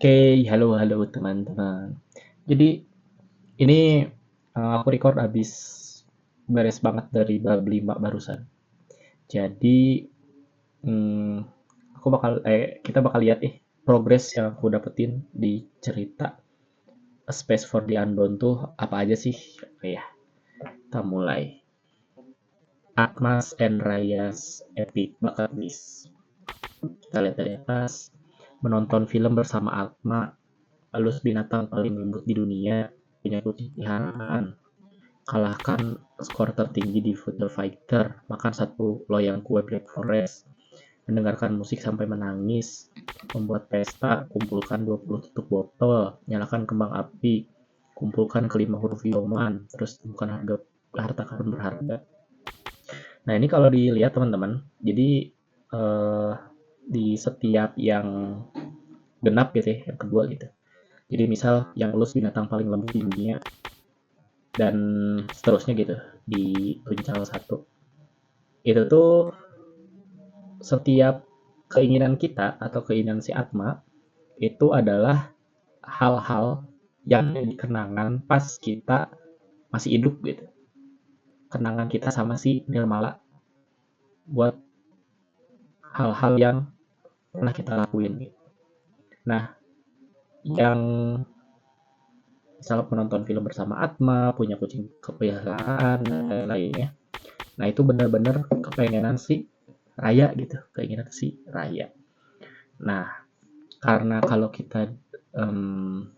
Oke, halo halo teman-teman. Jadi ini aku record habis beres banget dari bab 5 barusan. Jadi hmm, kita bakal lihat progres yang aku dapetin di cerita A Space for the Unbound tuh apa aja sih? Oke ya, kita mulai. Atmas and Raya's Epic Bucket List. Kita lihat dari atas. Menonton film bersama Atma, halus binatang paling lembut di dunia, punya kucing peliharaan, kalahkan skor tertinggi di Future Fighter, makan satu loyang kue Black Forest, mendengarkan musik sampai menangis, membuat pesta, kumpulkan 20 tutup botol, nyalakan kembang api, kumpulkan kelima huruf Yoman, terus temukan harta karun berharga. Nah ini kalau dilihat teman-teman, jadi eh, di setiap yang genap gitu ya, yang kedua gitu. Jadi misal yang lulus binatang paling lembut di dunia dan seterusnya gitu di Tuncal satu. Itu tuh setiap keinginan kita atau keinginan si Atma itu adalah hal-hal yang jadi kenangan pas kita masih hidup gitu. Kenangan kita sama si Nirmala buat hal-hal yang pernah kita lakuin gitu. Nah, yang misal menonton film bersama Atma, punya kucing kepeliharaan dan lain-lainnya. Nah, itu benar-benar kepengenan si Raya gitu, keinginan si Raya. Nah, karena kalau kita um,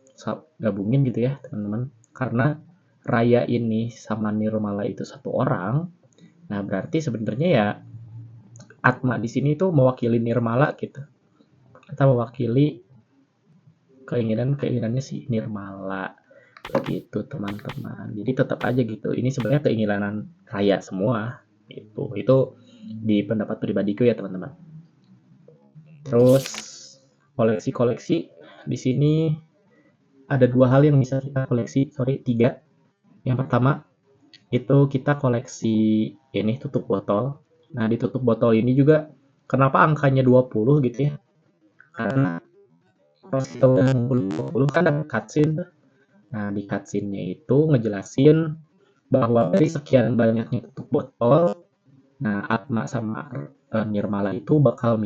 gabungin gitu ya teman-teman, karena Raya ini sama Nirmala itu satu orang, nah berarti sebenarnya ya Atma di sini tuh mewakili Nirmala gitu. Kita mewakili keinginannya si Nirmala begitu teman-teman. Jadi tetap aja gitu. Ini sebenarnya keinginan Raya semua itu. Itu di pendapat pribadiku ya teman-teman. Terus koleksi-koleksi di sini ada dua hal yang bisa kita koleksi, sorry tiga. Yang pertama itu kita koleksi ini tutup botol. Nah di tutup botol ini juga kenapa angkanya 20 gitu ya? Karena pas kita udah ngumpul 20 kan ada cutscene. Nah di cutscene-nya itu ngejelasin bahwa dari sekian banyaknya tutup botol, nah Atma sama Nirmala itu bakal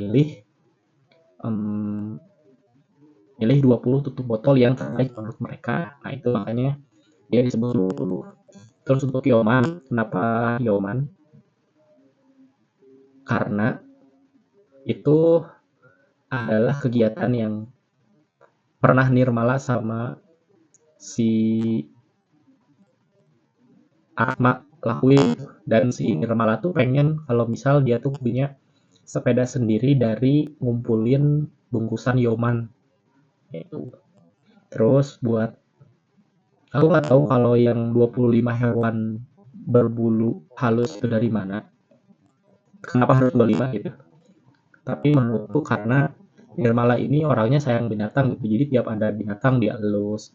um, milih 20 tutup botol yang terbaik menurut mereka. Nah itu makanya dia disebut 20. Terus untuk Yoman, kenapa Yoman? Karena itu adalah kegiatan yang pernah Nirmala sama si Atma lakuin, dan si Nirmala tuh pengen kalau misal dia tuh punya sepeda sendiri dari ngumpulin bungkusan Yoman itu. Terus buat aku nggak tahu kalau yang 25 hewan berbulu halus itu dari mana. Kenapa harus 25 gitu? Tapi menurutku karena Nirmala ini orangnya sayang binatang gitu. Jadi tiap ada binatang dia elus,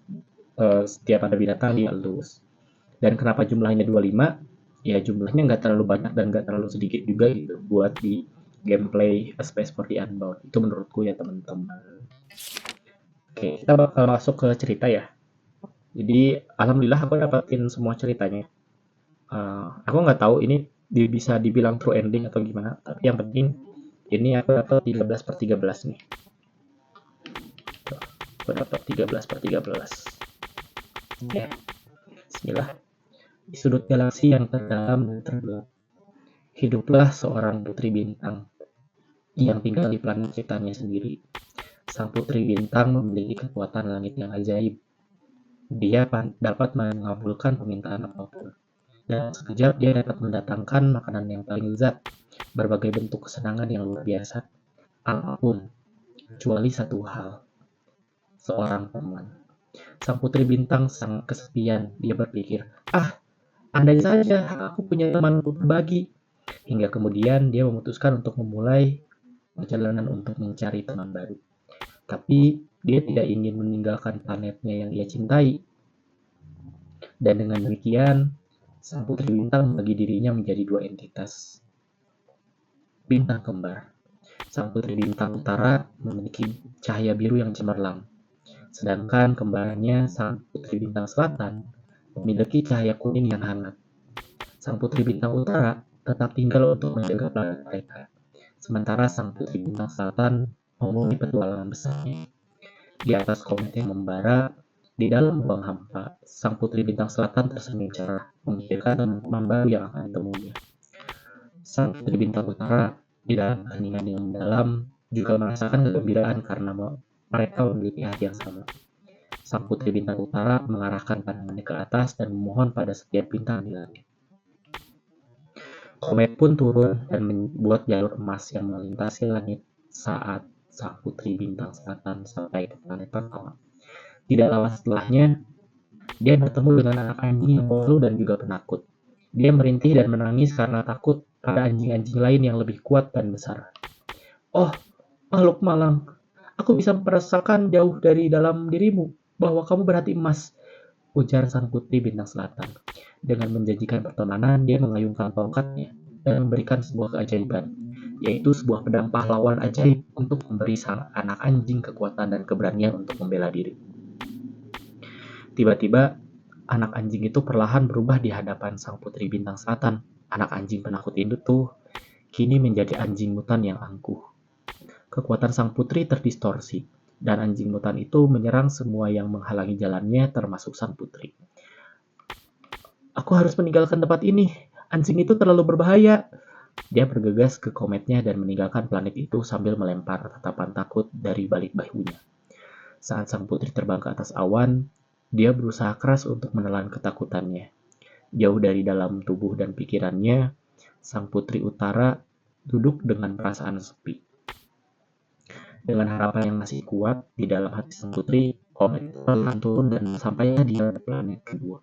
setiap ada binatang dia elus. Dan kenapa jumlahnya 25? Ya jumlahnya nggak terlalu banyak dan nggak terlalu sedikit juga gitu buat di gameplay A Space for the Unbound. Itu menurutku ya teman-teman. Oke, kita bakal masuk ke cerita ya. Jadi alhamdulillah aku dapetin semua ceritanya. Aku nggak tahu ini bisa dibilang true ending atau gimana, tapi yang penting ini aku dapat 13 per 13 nih. Aku dapat 13 per 13. Ya, bismillah. Di sudut galaksi yang terdalam dan tergelap, hiduplah seorang putri bintang yang tinggal di planet ciptaannya sendiri. Sang putri bintang memiliki kekuatan langit yang ajaib. Dia dapat mengabulkan permintaan apapun. Dan sekejap dia dapat mendatangkan makanan yang paling lezat, berbagai bentuk kesenangan yang luar biasa, apapun, kecuali satu hal, seorang teman. Sang putri bintang sangat kesepian. Dia berpikir, andai saja aku punya teman untuk berbagi. Hingga kemudian dia memutuskan untuk memulai perjalanan untuk mencari teman baru. Tapi dia tidak ingin meninggalkan planetnya yang ia cintai. Dan dengan demikian, sang putri bintang bagi dirinya menjadi dua entitas. Bintang kembar. Sang putri bintang utara memiliki cahaya biru yang cemerlang. Sedangkan kembarannya Sang Putri Bintang Selatan memiliki cahaya kuning yang hangat. Sang Putri Bintang Utara tetap tinggal untuk menjaga planet mereka, sementara Sang Putri Bintang Selatan memulai petualangan besarnya. Di atas komet yang membara, di dalam ruang hampa, Sang Putri Bintang Selatan tersenyum cerah, memikirkan teman-teman baru yang akan ditemuinya. Sang Putri Bintang Utara, di dalam keheningan yang mendalam, juga merasakan kegembiraan karena mereka memiliki hati yang sama. Sang Putri Bintang Utara mengarahkan pandangannya ke atas dan memohon pada setiap bintang di langit. Komet pun turun dan membuat jalur emas yang melintasi langit saat Sang Putri Bintang Selatan sampai ke planet pertama. Tidak lama setelahnya, dia bertemu dengan anak anjing yang malu dan juga penakut. Dia merintih dan menangis karena takut pada anjing-anjing lain yang lebih kuat dan besar. "Oh, makhluk malang, aku bisa merasakan jauh dari dalam dirimu bahwa kamu berhati emas," ujar Sang Putri Bintang Selatan. Dengan menjanjikan pertemanan, dia mengayunkan tongkatnya dan memberikan sebuah keajaiban, yaitu sebuah pedang pahlawan ajaib untuk memberi sang anak anjing kekuatan dan keberanian untuk membela diri. Tiba-tiba, anak anjing itu perlahan berubah di hadapan Sang Putri Bintang Selatan. Anak anjing penakut itu kini menjadi anjing mutan yang angkuh. Kekuatan Sang Putri terdistorsi, dan anjing mutan itu menyerang semua yang menghalangi jalannya, termasuk Sang Putri. "Aku harus meninggalkan tempat ini. Anjing itu terlalu berbahaya." Dia bergegas ke kometnya dan meninggalkan planet itu sambil melempar tatapan takut dari balik bahunya. Saat Sang Putri terbang ke atas awan, dia berusaha keras untuk menelan ketakutannya. Jauh dari dalam tubuh dan pikirannya, Sang Putri Utara duduk dengan perasaan sepi. Dengan harapan yang masih kuat di dalam hati Sang Putri, komet perlahan turun dan sampainya di planet kedua.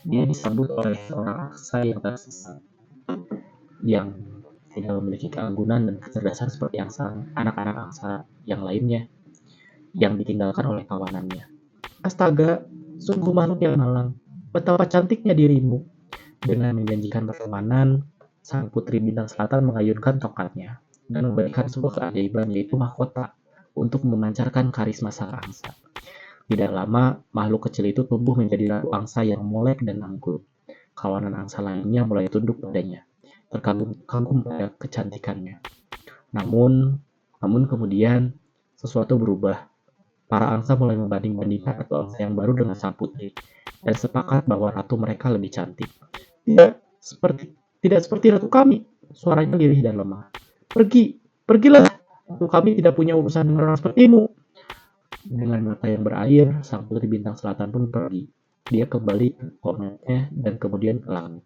Dia disambut oleh seorang angsa yang tersesat, yang tidak memiliki keanggunan dan kecerdasan seperti anak-anak angsa yang lainnya yang ditinggalkan oleh kawanannya. "Astaga, sungguh makhluk yang malang. Betapa cantiknya dirimu." Dengan menjanjikan pertemanan, Sang Putri Bintang Selatan mengayunkan tongkatnya dan memberikan sebuah keajaiban, yaitu mahkota untuk memancarkan karisma sang angsa. Tidak lama, makhluk kecil itu tumbuh menjadi ratu angsa yang molek dan angkuh. Kawanan angsa lainnya mulai tunduk padanya, terkagum-kagum pada kecantikannya. Namun kemudian sesuatu berubah. Para angsa mulai membanding-bandingkan ratu angsa yang baru dengan Sang Putri dan sepakat bahwa ratu mereka lebih cantik. Tidak seperti ratu kami," suaranya lirih dan lemah. Pergilah. Ratu kami tidak punya urusan dengan orang sepertimu." Dengan mata yang berair, Sang Putri Bintang Selatan pun pergi. Dia kembali ke kometnya dan kemudian ke langit.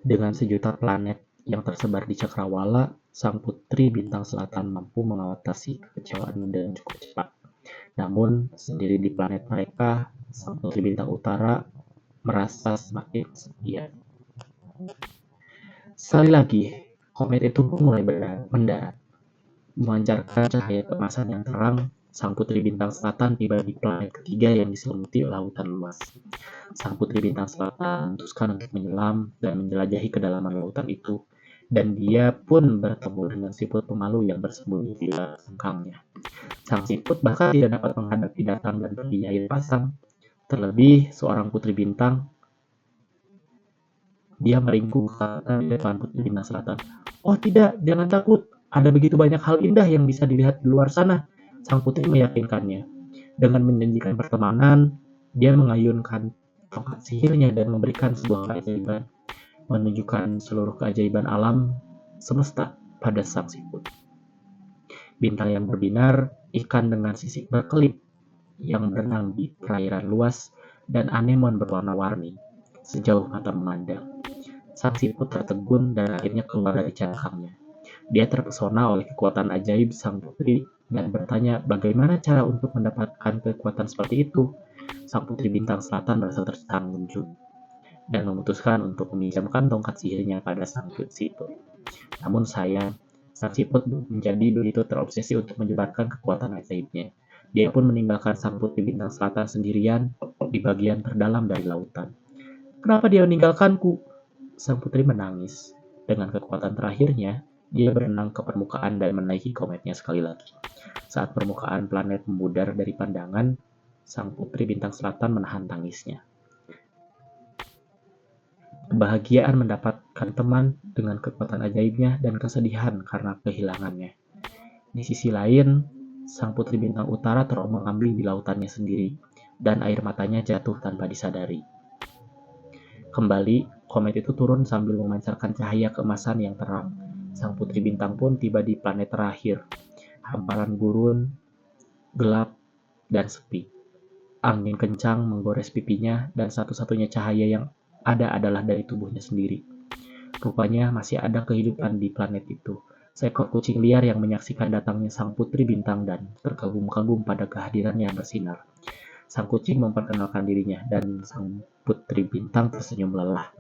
Dengan sejuta planet yang tersebar di cakrawala, Sang Putri Bintang Selatan mampu mengatasi kekecewaan dengan cukup cepat. Namun, sendiri di planet mereka, Sang Putri Bintang Utara merasa semakin kesepian. Sekali lagi, komet itu pun mulai mendarat. Memancarkan cahaya keemasan yang terang, Sang Putri Bintang Selatan tiba di planet ketiga yang diselimuti lautan luas. Sang Putri Bintang Selatan memutuskan untuk menyelam dan menjelajahi kedalaman lautan itu, dan dia pun bertemu dengan siput pemalu yang bersembunyi di dalam cangkangnya. Sang siput bahkan tidak dapat menghadapi datang dan perginya air pasang. Terlebih, seorang putri bintang, dia meringkuk kata di depan Putri Bintang Selatan. "Oh tidak, jangan takut. Ada begitu banyak hal indah yang bisa dilihat di luar sana." Sang putri meyakinkannya. Dengan menjanjikan pertemanan, dia mengayunkan tongkat sihirnya dan memberikan sebuah keajaiban, menunjukkan seluruh keajaiban alam semesta pada sang siput. Bintang yang berbinar, ikan dengan sisik berkelip yang berenang di perairan luas, dan anemon berwarna-warni sejauh mata memandang. Sang siput tertegun dan akhirnya keluar dari cangkangnya. Dia terpesona oleh kekuatan ajaib sang putri dan bertanya bagaimana cara untuk mendapatkan kekuatan seperti itu. Sang Putri Bintang Selatan merasa tersanjung dan memutuskan untuk meminjamkan tongkat sihirnya pada sang siput. Namun sayang, sang siput menjadi begitu terobsesi untuk menyebarkan kekuatan ajaibnya. Dia pun meninggalkan Sang Putri Bintang Selatan sendirian di bagian terdalam dari lautan. "Kenapa dia meninggalkanku?" Sang putri menangis. Dengan kekuatan terakhirnya, Dia berenang ke permukaan dan menaiki kometnya sekali lagi. Saat permukaan planet memudar dari pandangan, sang putri bintang selatan menahan tangisnya. Kebahagiaan mendapatkan teman dengan kekuatan ajaibnya dan kesedihan karena kehilangannya. Di sisi lain, sang putri bintang utara terombang-ambing di lautannya sendiri, dan air matanya jatuh tanpa disadari. Kembali, komet itu turun sambil memancarkan cahaya keemasan yang terang. Sang putri bintang pun tiba di planet terakhir. Hamparan gurun, gelap, dan sepi. Angin kencang menggores pipinya, dan satu-satunya cahaya yang ada adalah dari tubuhnya sendiri. Rupanya masih ada kehidupan di planet itu. Seekor kucing liar yang menyaksikan datangnya sang putri bintang dan terkagum-kagum pada kehadirannya yang bersinar. Sang kucing memperkenalkan dirinya dan sang putri bintang tersenyum lelah.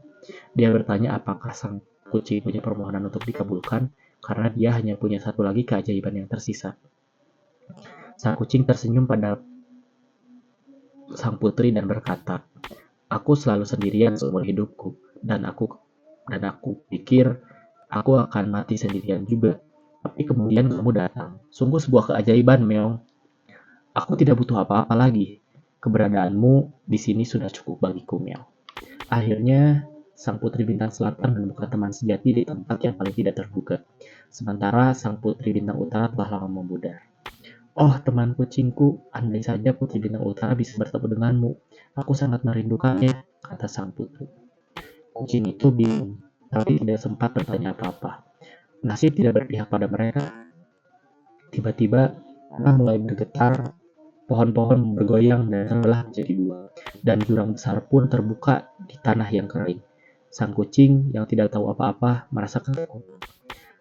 Dia bertanya apakah sang kucing punya permohonan untuk dikabulkan karena dia hanya punya satu lagi keajaiban yang tersisa. Sang kucing tersenyum pada sang putri dan berkata, "Aku selalu sendirian seumur hidupku dan aku pikir aku akan mati sendirian juga. Tapi kemudian kamu datang. Sungguh sebuah keajaiban, Meong. Aku tidak butuh apa-apa lagi. Keberadaanmu di sini sudah cukup bagiku, Meong." Akhirnya, sang putri bintang selatan menemukan teman sejati di tempat yang paling tidak terduga. Sementara sang putri bintang utara telah lama memudar. "Oh, teman kucingku, andai saja putri bintang utara bisa bertemu denganmu. Aku sangat merindukannya," kata sang putri. Kucing itu bingung, tapi tidak sempat bertanya apa-apa. Nasib tidak berpihak pada mereka. Tiba-tiba, tanah mulai bergetar, pohon-pohon bergoyang dan terbelah menjadi dua, dan jurang besar pun terbuka di tanah yang kering. Sang kucing yang tidak tahu apa-apa merasa kagum.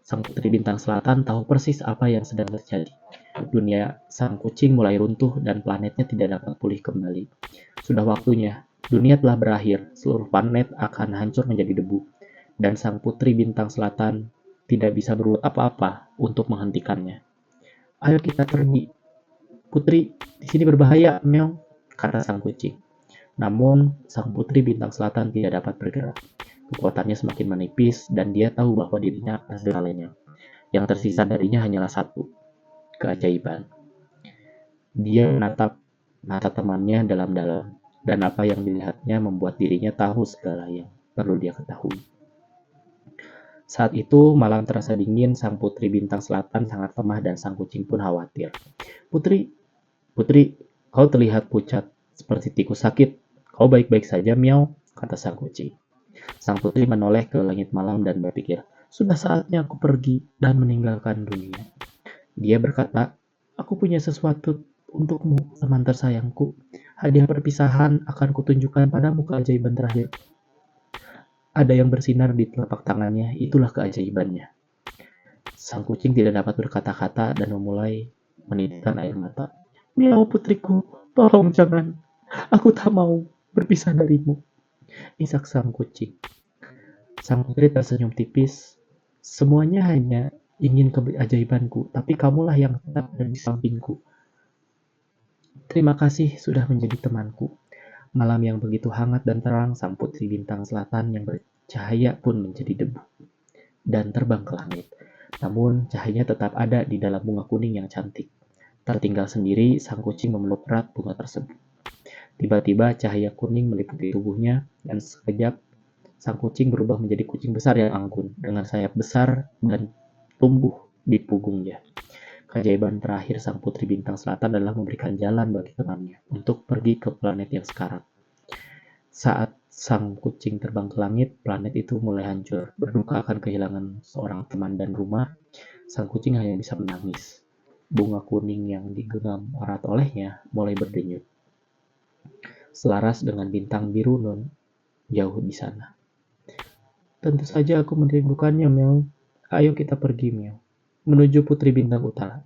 Sang putri bintang selatan tahu persis apa yang sedang terjadi. Dunia sang kucing mulai runtuh dan planetnya tidak dapat pulih kembali. Sudah waktunya, dunia telah berakhir, seluruh planet akan hancur menjadi debu, dan sang putri bintang selatan tidak bisa berbuat apa-apa untuk menghentikannya. "Ayo kita pergi, putri, di sini berbahaya, meong," kata sang kucing. Namun, sang putri bintang selatan tidak dapat bergerak. Kekuatannya semakin menipis dan dia tahu bahwa dirinya akan segalanya. Yang tersisa darinya hanyalah satu, keajaiban. Dia menatap mata temannya dalam-dalam, dan apa yang dilihatnya membuat dirinya tahu segala yang perlu dia ketahui. Saat itu, malam terasa dingin, sang putri bintang selatan sangat lemah dan sang kucing pun khawatir. "Putri, putri, kau terlihat pucat seperti tikus sakit. Kau baik-baik saja, miau," kata sang kucing. Sang putri menoleh ke langit malam dan berpikir, "Sudah saatnya aku pergi dan meninggalkan dunia." Dia berkata, "Aku punya sesuatu untukmu, teman tersayangku. Hadiah perpisahan akan kutunjukkan padamu keajaiban terakhir." Ada yang bersinar di telapak tangannya, itulah keajaibannya. Sang kucing tidak dapat berkata-kata dan mulai menitikkan air mata. "Miau putriku, tolong jangan. Aku tak mau berpisah darimu," isak sang kucing. Sang putri tersenyum tipis. "Semuanya hanya ingin keajaibanku, tapi kamulah yang tetap ada di sampingku. Terima kasih sudah menjadi temanku." Malam yang begitu hangat dan terang, sang putri bintang selatan yang bercahaya pun menjadi debu dan terbang ke langit. Namun, cahayanya tetap ada di dalam bunga kuning yang cantik. Tertinggal sendiri, sang kucing memeluk erat bunga tersebut. Tiba-tiba, cahaya kuning meliputi tubuhnya, dan sekejap, sang kucing berubah menjadi kucing besar yang anggun, dengan sayap besar dan tumbuh di punggungnya. Keajaiban terakhir sang putri bintang selatan adalah memberikan jalan bagi temannya untuk pergi ke planet yang sekarang. Saat sang kucing terbang ke langit, planet itu mulai hancur. Berduka akan kehilangan seorang teman dan rumah, sang kucing hanya bisa menangis. Bunga kuning yang digenggam erat olehnya mulai berdenyut, selaras dengan bintang biru non jauh di sana. "Tentu saja aku merindukannya, Mel. Ayo kita pergi, Mel, menuju putri bintang utara."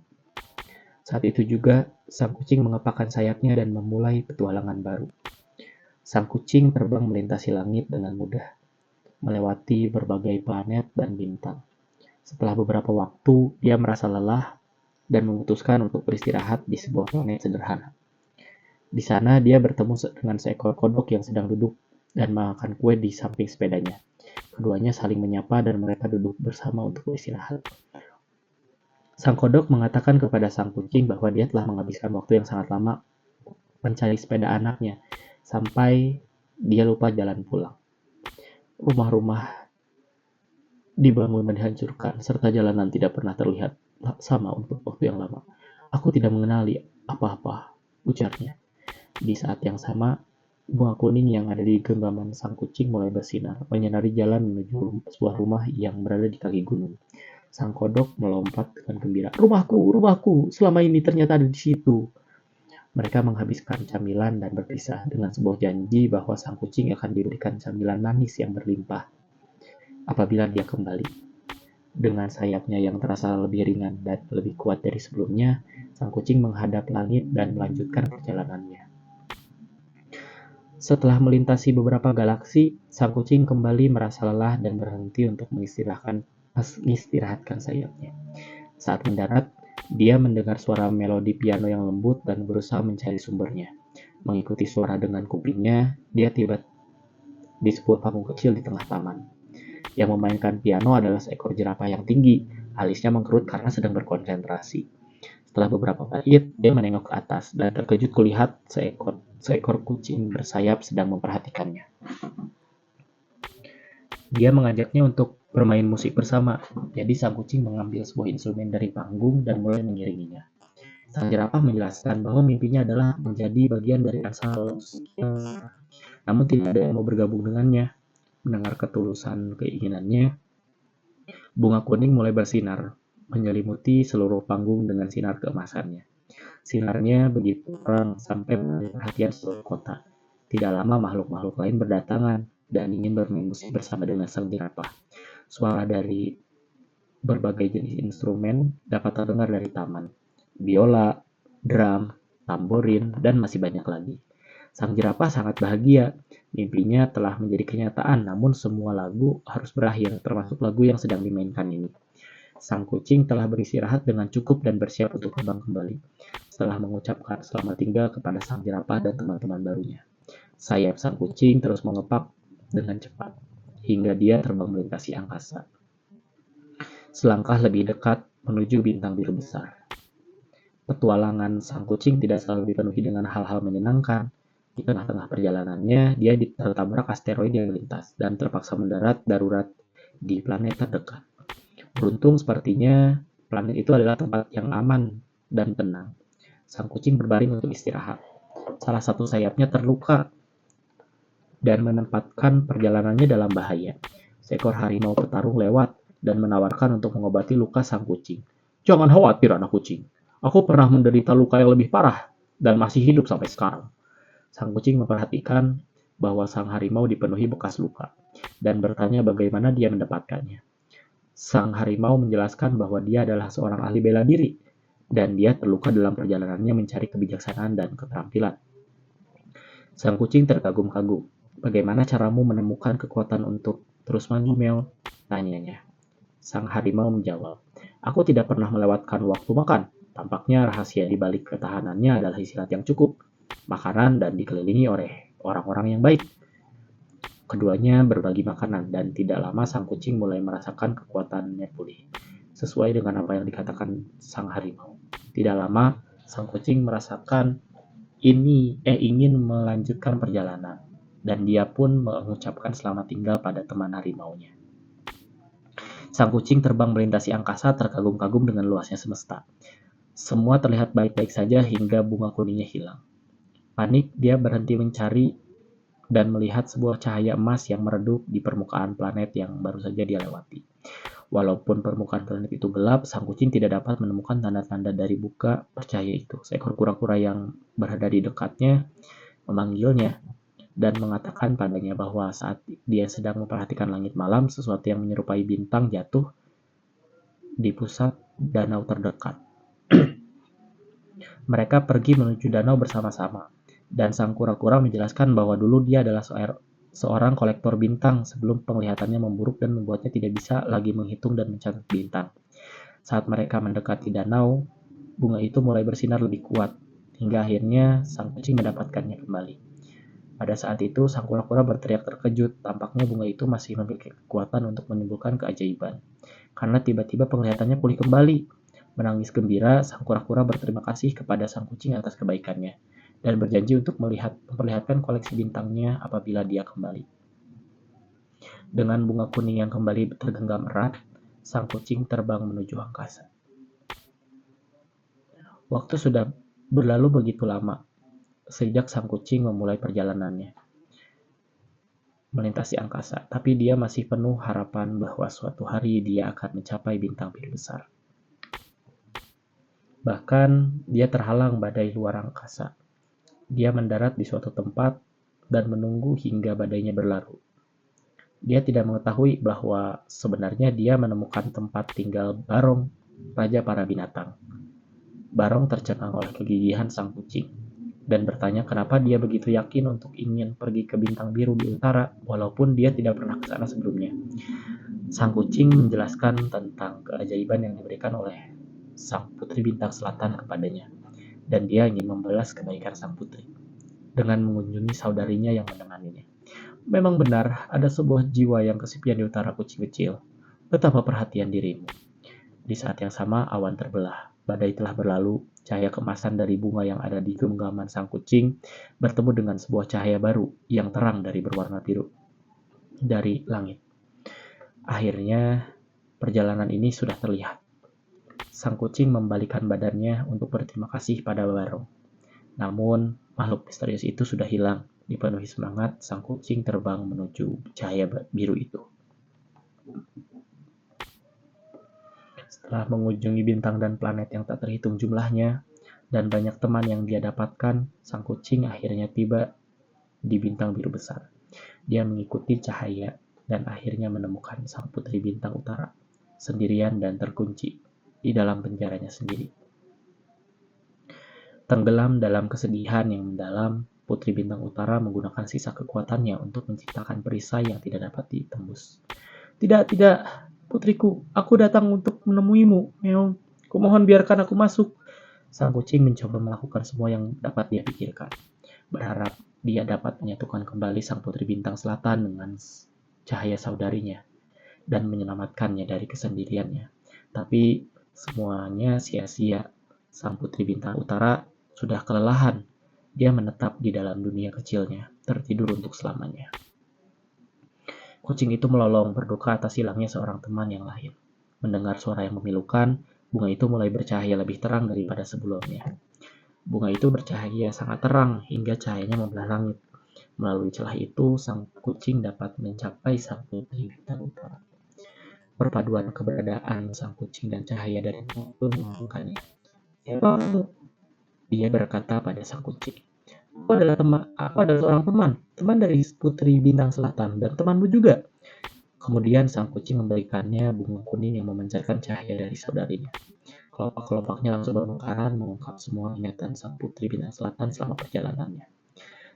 Saat itu juga, sang kucing mengepakkan sayapnya dan memulai petualangan baru. Sang kucing terbang melintasi langit dengan mudah, melewati berbagai planet dan bintang. Setelah beberapa waktu, dia merasa lelah dan memutuskan untuk beristirahat di sebuah planet sederhana. Di sana, dia bertemu dengan seekor kodok yang sedang duduk dan makan kue di samping sepedanya. Keduanya saling menyapa dan mereka duduk bersama untuk beristirahat. Sang kodok mengatakan kepada sang kucing bahwa dia telah menghabiskan waktu yang sangat lama mencari sepeda anaknya, sampai dia lupa jalan pulang. Rumah-rumah dibangun dan dihancurkan, serta jalanan tidak pernah terlihat sama untuk waktu yang lama. Aku tidak mengenali apa-apa, ujarnya. Di saat yang sama, bunga kuning yang ada di genggaman sang kucing mulai bersinar, menyinari jalan menuju sebuah rumah yang berada di kaki gunung. Sang kodok melompat dengan gembira. Rumahku, rumahku, selama ini ternyata ada di situ. Mereka menghabiskan camilan dan berpisah dengan sebuah janji bahwa sang kucing akan diberikan camilan manis yang berlimpah apabila dia kembali. Dengan sayapnya yang terasa lebih ringan dan lebih kuat dari sebelumnya, sang kucing menghadap langit dan melanjutkan perjalanannya. Setelah melintasi beberapa galaksi, sang kucing kembali merasa lelah dan berhenti untuk mengistirahatkan sayapnya. Saat mendarat, dia mendengar suara melodi piano yang lembut dan berusaha mencari sumbernya. Mengikuti suara dengan kupingnya, dia tiba di sebuah panggung kecil di tengah taman. Yang memainkan piano adalah seekor jerapah yang tinggi, alisnya mengkerut karena sedang berkonsentrasi. Setelah beberapa bait, dia menengok ke atas dan terkejut kulihat seekor kucing bersayap sedang memperhatikannya. Dia mengajaknya untuk bermain musik bersama. Jadi sang kucing mengambil sebuah instrumen dari panggung dan mulai mengiringinya. Sang jerapah menjelaskan bahwa mimpinya adalah menjadi bagian dari ansambel musik, namun tidak ada yang mau bergabung dengannya. Mendengar ketulusan keinginannya, bunga kuning mulai bersinar, menyelimuti seluruh panggung dengan sinar keemasannya. Sinarnya begitu terang sampai menarik perhatian seluruh kota. Tidak lama makhluk-makhluk lain berdatangan dan ingin bermain musik bersama dengan sang jerapah. Suara dari berbagai jenis instrumen dapat terdengar dari taman. Biola, drum, tamborin, dan masih banyak lagi. Sang jerapah sangat bahagia. Mimpinya telah menjadi kenyataan, namun semua lagu harus berakhir, termasuk lagu yang sedang dimainkan ini. Sang kucing telah beristirahat dengan cukup dan bersiap untuk terbang kembali. Setelah mengucapkan selamat tinggal kepada sang jerapah dan teman-teman barunya, sayap sang kucing terus mengepak dengan cepat, hingga dia terbang melintasi angkasa. Selangkah lebih dekat menuju bintang biru besar. Petualangan sang kucing tidak selalu dipenuhi dengan hal-hal menyenangkan. Di tengah-tengah perjalanannya, dia tertabrak asteroid yang melintas dan terpaksa mendarat darurat di planet terdekat. Beruntung sepertinya planet itu adalah tempat yang aman dan tenang. Sang kucing berbaring untuk istirahat. Salah satu sayapnya terluka dan menempatkan perjalanannya dalam bahaya. Seekor harimau petarung lewat dan menawarkan untuk mengobati luka sang kucing. Jangan khawatir anak kucing. Aku pernah menderita luka yang lebih parah dan masih hidup sampai sekarang. Sang kucing memperhatikan bahwa sang harimau dipenuhi bekas luka dan bertanya bagaimana dia mendapatkannya. Sang harimau menjelaskan bahwa dia adalah seorang ahli bela diri dan dia terluka dalam perjalanannya mencari kebijaksanaan dan keterampilan. Sang kucing terkagum-kagum. Bagaimana caramu menemukan kekuatan untuk terus maju, Mel? Tanyanya. Sang harimau menjawab, aku tidak pernah melewatkan waktu makan. Tampaknya rahasia di balik ketahanannya adalah istirahat yang cukup, makanan, dan dikelilingi oleh orang-orang yang baik. Keduanya berbagi makanan, dan tidak lama sang kucing mulai merasakan kekuatannya pulih. Sesuai dengan apa yang dikatakan sang harimau. Tidak lama, sang kucing merasakan ingin melanjutkan perjalanan, dan dia pun mengucapkan selamat tinggal pada teman harimaunya. Sang kucing terbang melintasi angkasa terkagum-kagum dengan luasnya semesta. Semua terlihat baik-baik saja hingga bunga kuningnya hilang. Panik, dia berhenti mencari dan melihat sebuah cahaya emas yang meredup di permukaan planet yang baru saja dia lewati. Walaupun permukaan planet itu gelap, sang kucing tidak dapat menemukan tanda-tanda dari buka bercahaya itu. Seekor kura-kura yang berada di dekatnya memanggilnya dan mengatakan padanya bahwa saat dia sedang memperhatikan langit malam, sesuatu yang menyerupai bintang jatuh di pusat danau terdekat. Mereka pergi menuju danau bersama-sama, dan sang kura-kura menjelaskan bahwa dulu dia adalah seorang kolektor bintang sebelum penglihatannya memburuk dan membuatnya tidak bisa lagi menghitung dan mencatat bintang. Saat mereka mendekati danau, bunga itu mulai bersinar lebih kuat, hingga akhirnya sang kucing mendapatkannya kembali. Pada saat itu, sang kura-kura berteriak terkejut. Tampaknya bunga itu masih memiliki kekuatan untuk menimbulkan keajaiban. Karena tiba-tiba penglihatannya pulih kembali. Menangis gembira, sang kura-kura berterima kasih kepada sang kucing atas kebaikannya dan berjanji untuk memperlihatkan koleksi bintangnya apabila dia kembali. Dengan bunga kuning yang kembali tergenggam erat, sang kucing terbang menuju angkasa. Waktu sudah berlalu begitu lama sejak sang kucing memulai perjalanannya melintasi angkasa, tapi dia masih penuh harapan bahwa suatu hari dia akan mencapai bintang biru besar. Bahkan dia terhalang badai luar angkasa. Dia mendarat di suatu tempat dan menunggu hingga badainya berlalu. Dia tidak mengetahui bahwa sebenarnya dia menemukan tempat tinggal Barong, raja para binatang. Barong tercengang oleh kegigihan sang kucing dan bertanya kenapa dia begitu yakin untuk ingin pergi ke bintang biru di utara walaupun dia tidak pernah ke sana sebelumnya. Sang kucing menjelaskan tentang keajaiban yang diberikan oleh sang putri bintang selatan kepadanya, dan dia ingin membalas kebaikan sang putri dengan mengunjungi saudarinya yang menemaninya. Memang benar, ada sebuah jiwa yang kesepian di utara kucing kecil. Betapa perhatian dirimu. Di saat yang sama, awan terbelah. Badai telah berlalu. Cahaya kemasan dari bunga yang ada di genggaman sang kucing bertemu dengan sebuah cahaya baru yang terang dari berwarna biru dari langit. Akhirnya, perjalanan ini sudah terlihat. Sang kucing membalikkan badannya untuk berterima kasih pada Barong. Namun, makhluk misterius itu sudah hilang. Dipenuhi semangat, sang kucing terbang menuju cahaya biru itu. Setelah mengunjungi bintang dan planet yang tak terhitung jumlahnya, dan banyak teman yang dia dapatkan, sang kucing akhirnya tiba di bintang biru besar. Dia mengikuti cahaya dan akhirnya menemukan sang putri bintang utara, sendirian dan terkunci di dalam penjaranya sendiri. Tenggelam dalam kesedihan yang mendalam, Putri Bintang Utara menggunakan sisa kekuatannya untuk menciptakan perisai yang tidak dapat ditembus. Tidak, putriku, aku datang untuk menemuimu. Meow, kumohon biarkan aku masuk. Sang kucing mencoba melakukan semua yang dapat dia pikirkan, berharap dia dapat menyatukan kembali sang Putri Bintang Selatan dengan cahaya saudarinya dan menyelamatkannya dari kesendiriannya. Tapi semuanya sia-sia. Sang Putri Bintang Utara sudah kelelahan. Dia menetap di dalam dunia kecilnya, tertidur untuk selamanya. Kucing itu melolong berduka atas hilangnya seorang teman yang lain. Mendengar suara yang memilukan, bunga itu mulai bercahaya lebih terang daripada sebelumnya. Bunga itu bercahaya sangat terang hingga cahayanya membelah langit. Melalui celah itu, sang kucing dapat mencapai sang Putri Bintang Utara. Perpaduan keberadaan sang kucing dan cahaya dari bunga itu mengagumkannya. Siapa kamu? Dia berkata pada sang kucing, aku adalah seorang teman dari Putri Bintang Selatan dan temanmu juga. Kemudian sang kucing memberikannya bunga kuning yang memancarkan cahaya dari saudarinya. Kelopak-kelopaknya langsung bermekaran mengungkap semua ingatan sang Putri Bintang Selatan selama perjalanannya.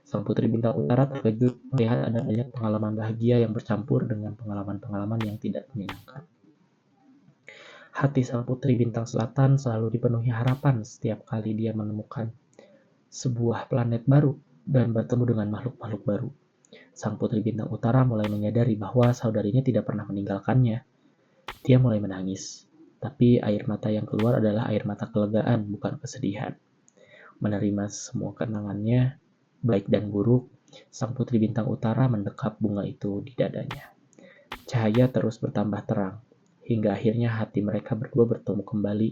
Sang Putri Bintang Utara terkejut melihat ada banyak pengalaman bahagia yang bercampur dengan pengalaman-pengalaman yang tidak menyenangkan. Hati sang Putri Bintang Selatan selalu dipenuhi harapan setiap kali dia menemukan sebuah planet baru dan bertemu dengan makhluk-makhluk baru. Sang Putri Bintang Utara mulai menyadari bahwa saudarinya tidak pernah meninggalkannya. Dia mulai menangis, tapi air mata yang keluar adalah air mata kelegaan, bukan kesedihan. Menerima semua kenangannya, baik dan buruk, sang Putri Bintang Utara mendekap bunga itu di dadanya. Cahaya terus bertambah terang, hingga akhirnya hati mereka berdua bertemu kembali,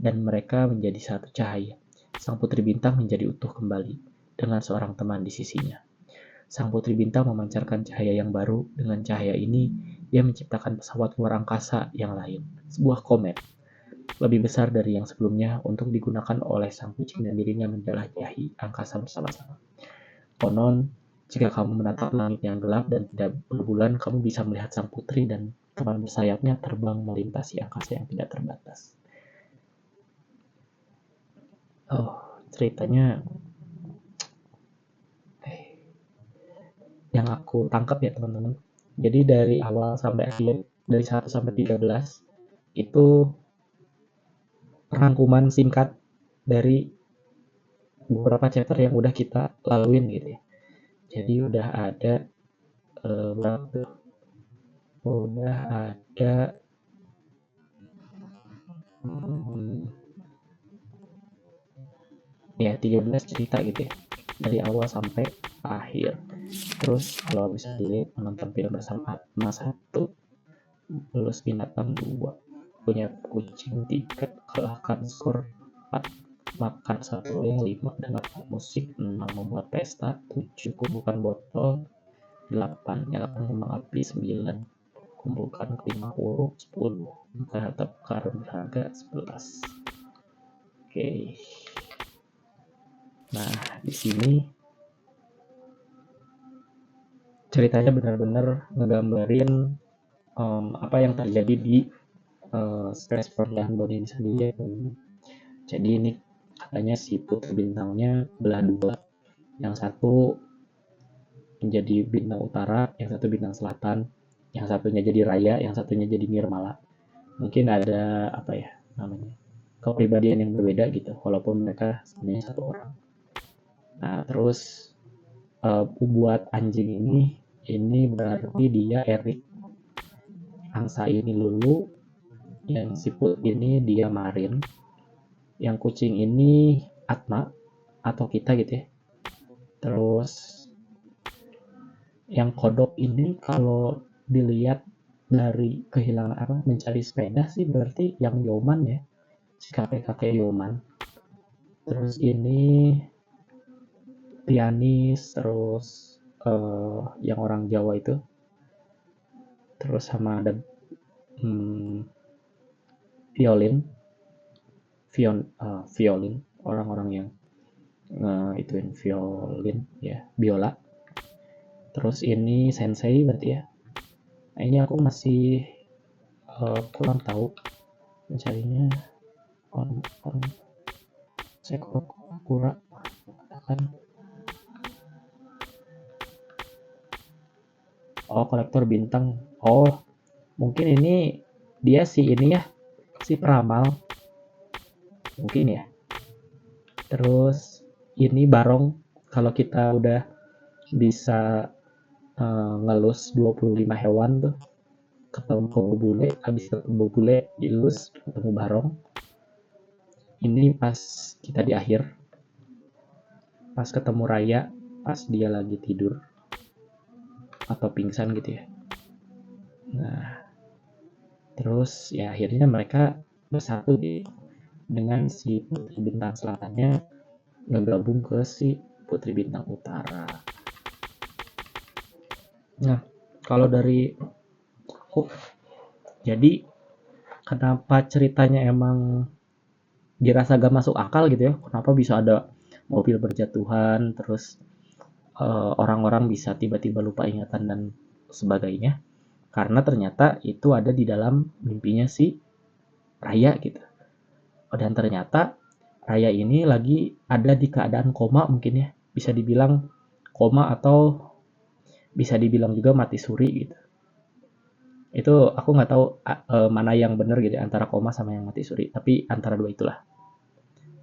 dan mereka menjadi satu cahaya. Sang Putri Bintang menjadi utuh kembali, dengan seorang teman di sisinya. Sang Putri Bintang memancarkan cahaya yang baru. Dengan cahaya ini, dia menciptakan pesawat luar angkasa yang lain, sebuah komet, lebih besar dari yang sebelumnya untuk digunakan oleh sang kucing dan dirinya menjelajahi angkasa bersama-sama. Konon, jika kamu menatap langit yang gelap dan tidak berbulan, kamu bisa melihat sang putri dan teman bersayapnya terbang melintasi angkasa yang tidak terbatas. Oh, ceritanya yang aku tangkap ya teman-teman. Jadi dari awal sampai akhir, dari 1 sampai 13, itu rangkuman singkat dari beberapa chapter yang udah kita laluin gitu ya. Jadi udah ada berapa tuh? Udah ada ya 13 cerita gitu ya, dari awal sampai akhir. Terus kalau bisa dilihat menonton film bersama Atma 1, Lulus Binatang 2, Punya Kucing 3, Kalahkan Skor 4, Makan Satu yang 5, Dengarkan Musik 6, Membuat Pesta 7, Kumpulkan Botol 8, Nyalakan Kembang Api 9, Kumpulkan ke-50 10, Terhadap Karun Berharga 11. Oke. Nah, di sini ceritanya benar-benar ngegambarin apa yang terjadi di stres pernikahan Boni ini sendiri. Jadi ini katanya si putri bintangnya belah dua, yang satu menjadi bintang utara, yang satu bintang selatan, yang satunya jadi Raya, yang satunya jadi Nirmala. Mungkin ada apa ya namanya, kepribadian yang berbeda gitu, walaupun mereka sebenarnya satu orang. Nah terus buat anjing ini berarti dia Erik, angsa ini Lulu, yang siput ini dia Marin, yang kucing ini Atma atau kita gitu ya. Terus yang kodok ini kalau dilihat dari kehilangan apa mencari sepeda sih berarti yang Yoman ya, si kakek-kakek Yoman. Terus ini pianis, terus yang orang Jawa itu, terus sama ada violin, violin, orang-orang yang ituin violin ya, biola. Terus ini sensei berarti ya. Nah ini aku masih kurang tahu mencarinya on sekor kura kan. Oh kolektor bintang. Oh mungkin ini dia si ini ya, si peramal mungkin ya. Terus ini barong, kalau kita udah bisa ngelus 25 hewan tuh, ketemu bule, habis ketemu bule dielus ketemu barong. Ini pas kita di akhir, pas ketemu Raya, pas dia lagi tidur atau pingsan gitu ya. Nah terus ya akhirnya mereka bersatu dengan si putri bintang selatannya ngegabung ke si putri bintang utara. Nah kalau dari jadi kenapa ceritanya emang dirasa gak masuk akal gitu ya, kenapa bisa ada mobil berjatuhan, terus orang-orang bisa tiba-tiba lupa ingatan dan sebagainya, karena ternyata itu ada di dalam mimpinya si Raya gitu. Dan ternyata Raya ini lagi ada di keadaan koma mungkin ya, bisa dibilang koma atau bisa dibilang juga mati suri gitu. Itu aku nggak tahu mana yang benar gitu antara koma sama yang mati suri, tapi antara dua itulah.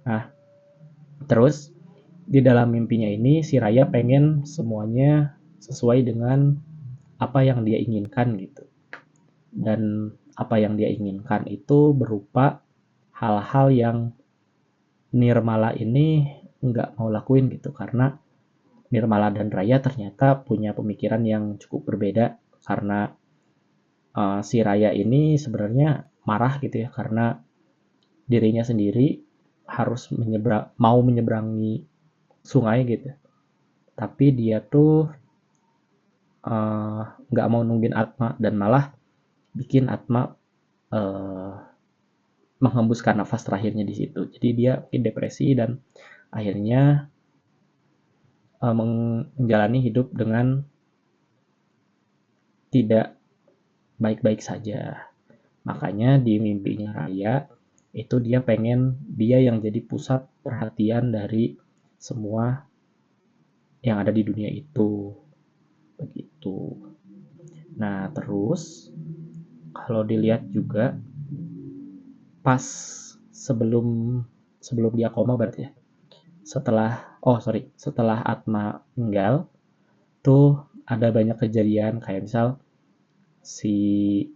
Nah terus di dalam mimpinya ini si Raya pengen semuanya sesuai dengan apa yang dia inginkan gitu, dan apa yang dia inginkan itu berupa hal-hal yang Nirmala ini nggak mau lakuin gitu, karena Nirmala dan Raya ternyata punya pemikiran yang cukup berbeda, karena si Raya ini sebenarnya marah gitu ya karena dirinya sendiri harus mau menyeberangi sungai gitu, tapi dia tuh nggak mau nungguin Atma dan malah bikin Atma menghembuskan nafas terakhirnya di situ. Jadi dia mungkin depresi dan akhirnya menjalani hidup dengan tidak baik-baik saja. Makanya di mimpinya Raya itu dia pengen dia yang jadi pusat perhatian dari semua yang ada di dunia itu. Begitu. Nah, terus kalau dilihat juga pas sebelum dia koma berarti ya. Setelah Atma meninggal, itu ada banyak kejadian kayak misal si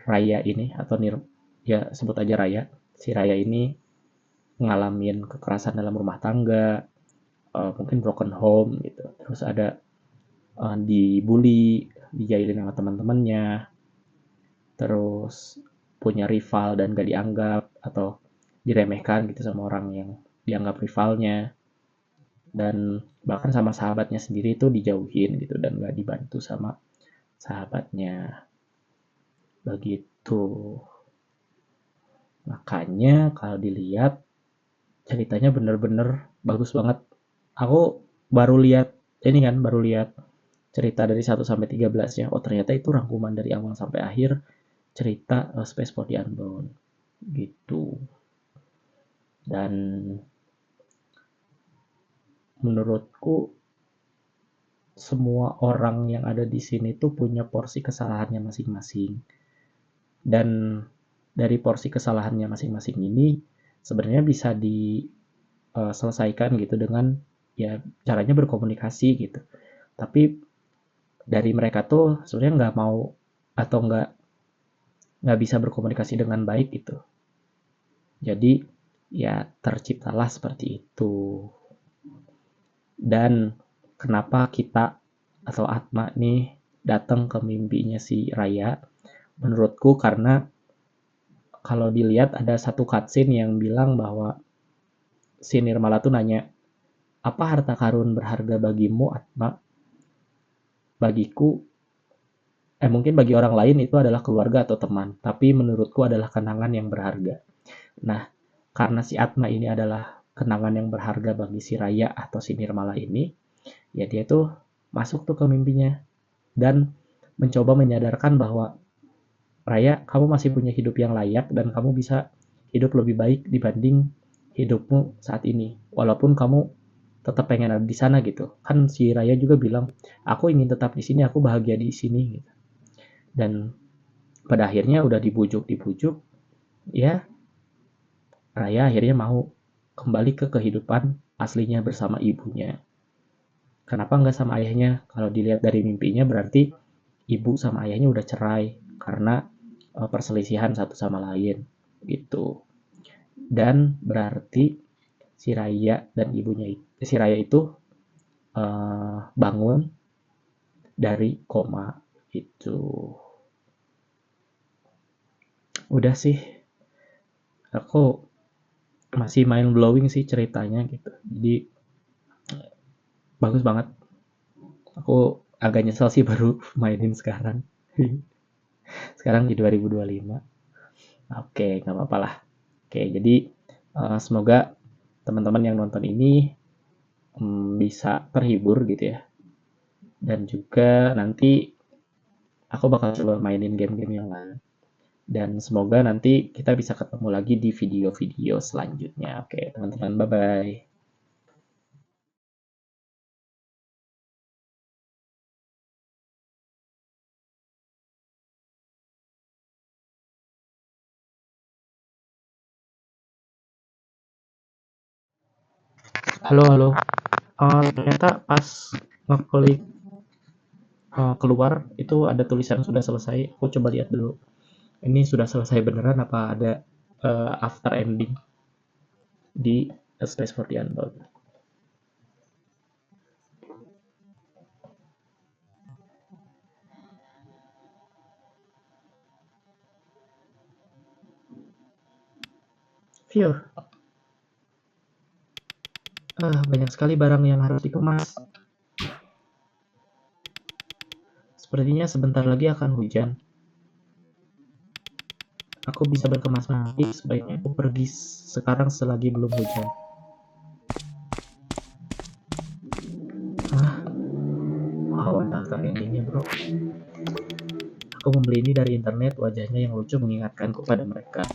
Raya ini atau ya sebut aja Raya. Si Raya ini ngalamin kekerasan dalam rumah tangga, mungkin broken home gitu. Terus ada dibully, dijailin sama teman-temannya, terus punya rival dan gak dianggap atau diremehkan gitu sama orang yang dianggap rivalnya, dan bahkan sama sahabatnya sendiri itu dijauhin gitu dan gak dibantu sama sahabatnya begitu. Makanya kalau dilihat ceritanya bener-bener bagus banget. Aku baru lihat ini kan, baru lihat cerita dari 1 sampai 13 ya. Oh, ternyata itu rangkuman dari awal sampai akhir cerita Space for the Unbound gitu. Dan menurutku semua orang yang ada di sini tuh punya porsi kesalahannya masing-masing. Dan dari porsi kesalahannya masing-masing ini sebenarnya bisa diselesaikan gitu dengan ya caranya berkomunikasi gitu. Tapi dari mereka tuh sebenarnya nggak mau atau nggak bisa berkomunikasi dengan baik gitu. Jadi ya terciptalah seperti itu. Dan kenapa kita atau Atma nih datang ke mimpinya si Raya? Menurutku karena kalau dilihat ada satu cutscene yang bilang bahwa si Nirmala tuh nanya, apa harta karun berharga bagimu, Atma? Bagiku, mungkin bagi orang lain itu adalah keluarga atau teman, tapi menurutku adalah kenangan yang berharga. Nah, karena si Atma ini adalah kenangan yang berharga bagi si Raya atau si Nirmala ini, ya dia tuh masuk tuh ke mimpinya dan mencoba menyadarkan bahwa Raya, kamu masih punya hidup yang layak dan kamu bisa hidup lebih baik dibanding hidupmu saat ini. Walaupun kamu tetap pengen ada di sana gitu. Kan si Raya juga bilang, aku ingin tetap di sini, aku bahagia di sini gitu. Dan pada akhirnya udah dibujuk-dibujuk, ya Raya akhirnya mau kembali ke kehidupan aslinya bersama ibunya. Kenapa nggak sama ayahnya? Kalau dilihat dari mimpinya berarti ibu sama ayahnya udah cerai karena perselisihan satu sama lain gitu. Dan berarti si Raya dan ibunya si Raya itu bangun dari koma itu. Udah sih, aku masih mind blowing sih ceritanya gitu. Jadi bagus banget. Aku agak nyesel sih baru mainin sekarang. Sekarang di 2025. Oke, nggak apa-apa lah. Oke, jadi semoga teman-teman yang nonton ini bisa terhibur gitu ya. Dan juga nanti aku bakal coba mainin game-game yang lain. Dan semoga nanti kita bisa ketemu lagi di video-video selanjutnya. Oke, teman-teman, bye-bye. Halo, halo. Ternyata pas ngeklik keluar itu ada tulisan sudah selesai. Aku coba lihat dulu. Ini sudah selesai beneran apa ada after ending di Space for the Unbound? View. Banyak sekali barang yang harus dikemas. Sepertinya sebentar lagi akan hujan. Aku bisa berkemas nanti, sebaiknya aku pergi sekarang selagi belum hujan. Wow, after endingnya bro. Aku membeli ini dari internet, wajahnya yang lucu mengingatkanku pada mereka.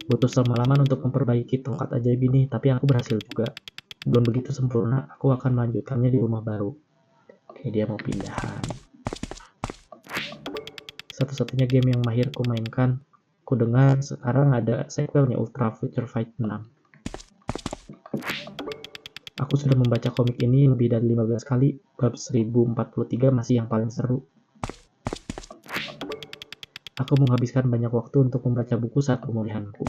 Butuh semalaman untuk memperbaiki tongkat ajaib ini, tapi aku berhasil juga. Belum begitu sempurna, aku akan melanjutkannya di rumah baru. Oke, dia mau pindahan. Satu-satunya game yang mahir ku mainkan, ku dengar sekarang ada sequelnya Ultra Future Fight 6. Aku sudah membaca komik ini lebih dari 15 kali. Bab 1043 masih yang paling seru. Aku menghabiskan banyak waktu untuk membaca buku saat pemulihanku.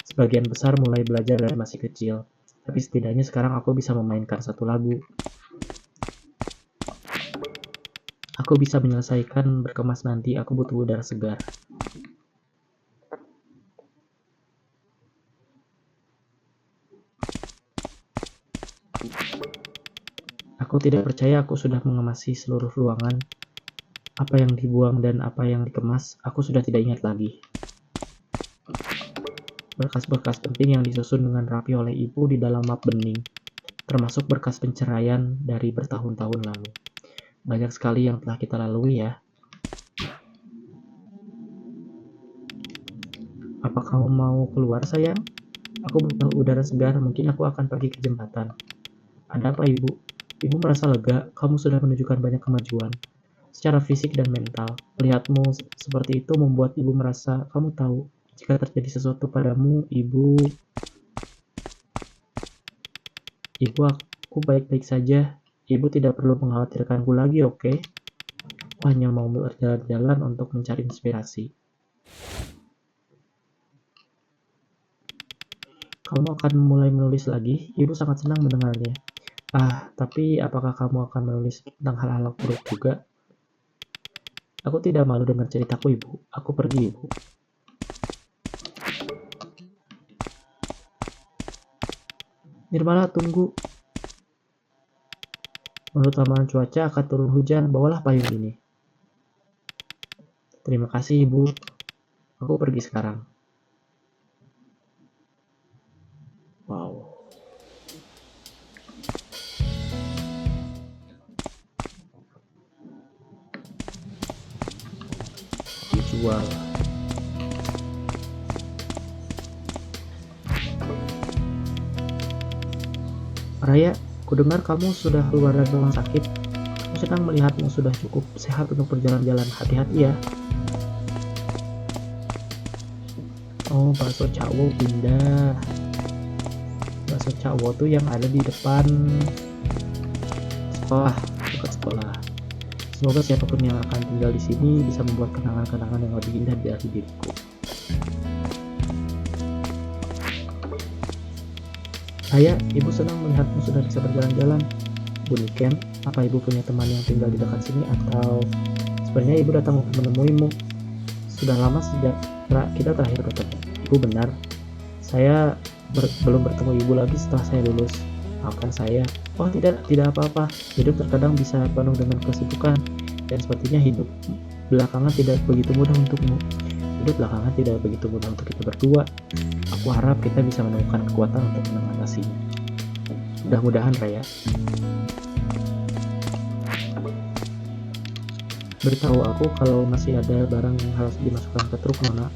Sebagian besar mulai belajar dari masih kecil, tapi setidaknya sekarang aku bisa memainkan satu lagu. Aku bisa menyelesaikan berkemas nanti, aku butuh udara segar. Aku tidak percaya aku sudah mengemasi seluruh ruangan. Apa yang dibuang dan apa yang dikemas, aku sudah tidak ingat lagi. Berkas-berkas penting yang disusun dengan rapi oleh ibu di dalam map bening, termasuk berkas penceraian dari bertahun-tahun lalu. Banyak sekali yang telah kita lalui ya. Apa kamu mau keluar, sayang? Aku butuh udara segar, mungkin aku akan pergi ke jembatan. Ada apa, Ibu? Ibu merasa lega, kamu sudah menunjukkan banyak kemajuan. Secara fisik dan mental, melihatmu seperti itu membuat Ibu merasa, kamu tahu, jika terjadi sesuatu padamu, Ibu, aku baik-baik saja. Ibu tidak perlu mengkhawatirkanku lagi, oke? Aku hanya mau berjalan-jalan untuk mencari inspirasi. Kamu akan mulai menulis lagi? Ibu sangat senang mendengarnya. Tapi apakah kamu akan menulis tentang hal-hal buruk juga? Aku tidak malu dengan ceritaku, Ibu. Aku pergi, Ibu. Nirmala, tunggu. Menurut ramalan cuaca akan turun hujan, bawalah payung ini. Terima kasih, Ibu. Aku pergi sekarang. Wow. Dijual. Raya, kudengar kamu sudah keluar dari rumah sakit. Aku senang melihatmu sudah cukup sehat untuk berjalan-jalan. Hati-hati ya. Oh, bakso cawo pindah. Bakso cawo tuh yang ada di depan sekolah, dekat sekolah. Semoga siapapun yang akan tinggal di sini bisa membuat kenangan-kenangan yang lebih indah dari diriku. Ayah, ibu senang melihatmu sudah bisa berjalan-jalan. Bu Niken, apa ibu punya teman yang tinggal di dekat sini atau sebenarnya ibu datang untuk menemuimu? Sudah lama sejak kita terakhir bertemu. Ibu benar, saya belum bertemu ibu lagi setelah saya lulus. Maafkan saya. Oh tidak apa-apa. Hidup terkadang bisa penuh dengan kesibukan dan sepertinya hidup belakangan tidak begitu mudah untukmu. Hidup belakangan tidak begitu mudah untuk kita berdua. Aku harap kita bisa menemukan kekuatan untuk mengatasinya. Mudah-mudahan, Raya. Beritahu aku kalau masih ada barang yang harus dimasukkan ke truk, Nona.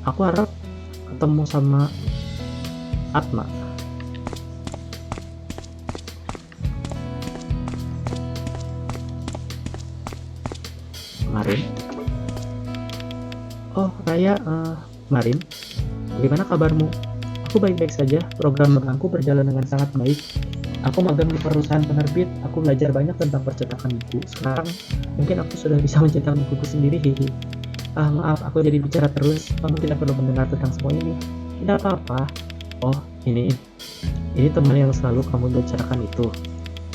Aku harap ketemu sama Atma. Kemarin. Oh, Raya, Marin, bagaimana kabarmu? Aku baik-baik saja, program magangku berjalan dengan sangat baik. Aku magang di perusahaan penerbit, aku belajar banyak tentang percetakan buku. Sekarang, mungkin aku sudah bisa mencetak bukuku sendiri, hihi. Maaf, aku jadi bicara terus, kamu tidak perlu mendengar tentang semua ini. Tidak apa-apa. Oh, ini teman yang selalu kamu bicarakan itu.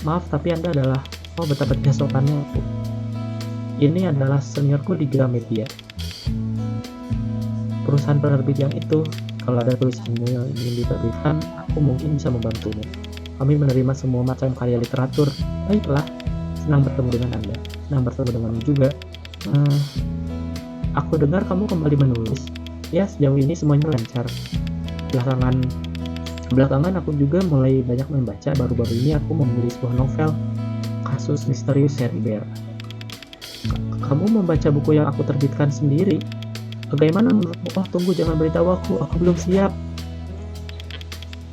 Maaf, tapi Anda adalah, betapa keesokannya aku. Ini adalah seniorku di Gramedia. Perusahaan penerbit yang itu, kalau ada tulisanmu yang ingin diterbitkan, aku mungkin bisa membantumu. Kami menerima semua macam karya literatur. Baiklah, senang bertemu dengan Anda. Senang bertemu denganmu juga. Aku dengar kamu kembali menulis. Ya, sejauh ini semuanya lancar. Belakangan aku juga mulai banyak membaca. Baru-baru ini aku menulis sebuah novel, Kasus Misterius Seri Bear. Kamu membaca buku yang aku terbitkan sendiri? Bagaimana menurutmu? Oh, tunggu, jangan beritahu aku belum siap.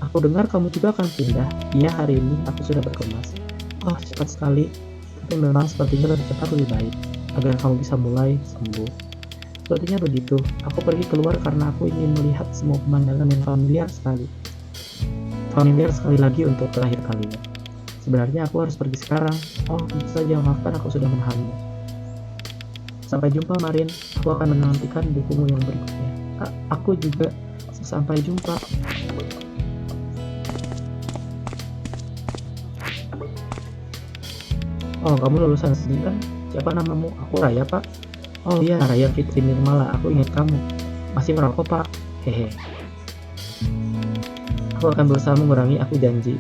Aku dengar kamu juga akan pindah. Iya, hari ini aku sudah berkemas. Oh, cepat sekali. Tapi memang sepertinya lebih cepat lebih baik, agar kamu bisa mulai sembuh. Sepertinya begitu. Aku pergi keluar karena aku ingin melihat semua pemandangan yang familiar sekali. Familiar sekali lagi untuk terakhir kalinya. Sebenarnya aku harus pergi sekarang. Oh, tentu saja, maafkan aku sudah menahanmu. Sampai jumpa, Marin. Aku akan menantikan bukumu yang berikutnya. Aku juga. Sampai jumpa. Oh, kamu lulusan sini kan? Siapa namamu? Aku Raya, Pak. Oh iya, Raya Fitri Nirmala. Aku ingat kamu. Masih merokok, Pak? Hehe. Aku akan berusaha mengurangi, aku janji.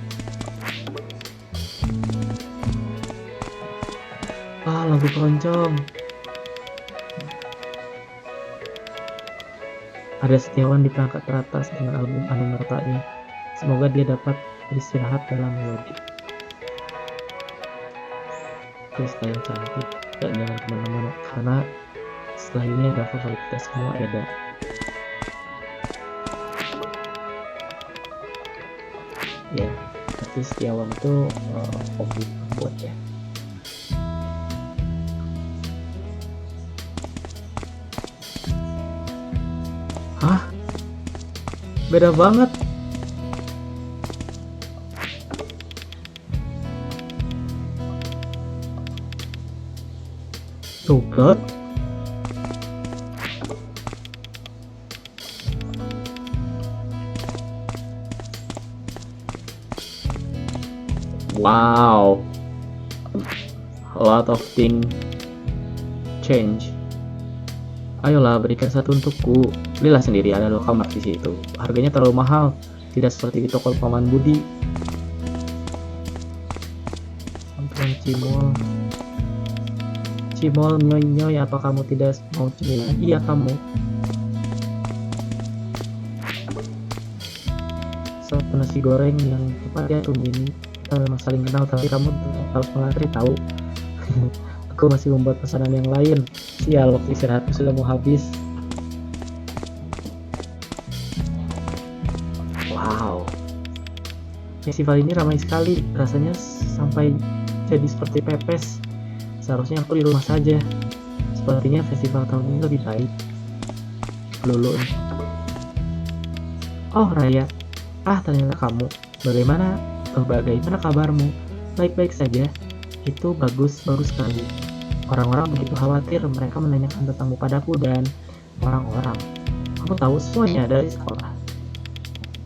Lagu keroncong. Ada Setiawan di perangkat teratas dengan album Anumertanya. Semoga dia dapat beristirahat dalam melodi. Krista yang cantik. Dan jangan kemana-mana, karena setelah ini ada favorit kita semua, Eda. Ya, tapi Setiawan itu hobi buat ya. Hah? Beda banget. Tuh, God. Wow. A lot of things change. Ayolah, berikan satu untukku. Belilah sendiri, ada Alfamart di situ. Harganya terlalu mahal, tidak seperti di toko Paman Budi. Sampai Cimol. Cimol nyoy, apa kamu tidak mau cemilan? Iya, kamu. Satu nasi goreng yang cepat ya, ini. Kita memang saling kenal, tapi kamu harus mengantri, tahu. Aku masih membuat pesanan yang lain. Sial, waktu istirahatku sudah mau habis. Wow, festival ini ramai sekali. Rasanya sampai jadi seperti pepes. Seharusnya aku di rumah saja. Sepertinya festival tahun ini lebih baik. Lulu. Oh, Raya. Ternyata kamu. Bagaimana kabarmu? Baik-baik saja. Itu bagus sekali. Orang-orang begitu khawatir, mereka menanyakan tentangmu padaku dan orang-orang. Kamu tahu semuanya dari sekolah.